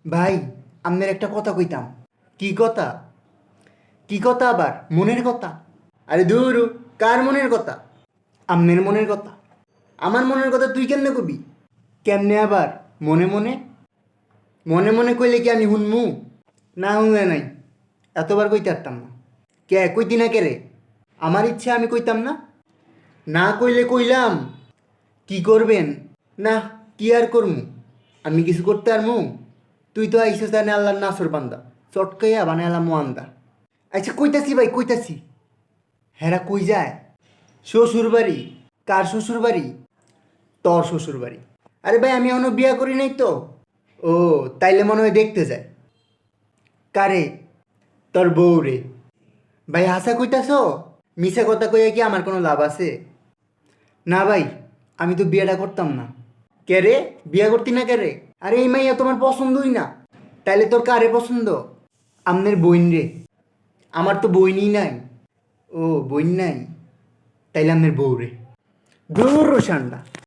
ভাই, আপনার একটা কথা কইতাম। কি কথা? কি কথা আবার? মনের কথা? আরে দূর, কার মনের কথা? আপনার মনের কথা। আমার মনের কথা তুই কেমনে কবি? কেমনে আবার? মনে মনে? মনে মনে কইলে কি আমি শুনমু? না শুনে নাই, এতবার কইতে পারতাম না। কে কইতি না কে রে? আমার ইচ্ছা আমি কইতাম না? না কইলে কইলাম। কি করবেন? না, কি আর করমু? আমি কিছু করতে পারমু? তুই তো আইসো জানে আল্লাহর নাসর বান্দা, চটকাইয়া বানাইলাম মোয়ান্দা। আচ্ছা কইতাছি ভাই, কইতাছি। হেরা কই যায়? শ্বশুর বাড়ি। কার শ্বশুর বাড়ি? তোর শ্বশুর বাড়ি। আরে ভাই, আমি এখনো বিয়া করি নাই তো। ও, তাইলে মনে হয় দেখতে যায়। কারে? তোর বউ রে। ভাই হাসা কইতাছ? মিছা কথা কইয়া কি আমার কোনো লাভ আছে? না ভাই, আমি তো বিয়েটা করতাম না। কে রে? বিয়া করতি না কে রে? আরে এই মাইয়া তোমার পছন্দই না। তাইলে তোর কারে পছন্দ? আমনের বইন রে। আমার তো বইনই নাই। ও, বইন নাই? তাইলে আমনের বউ রে। দূর রোশানটা।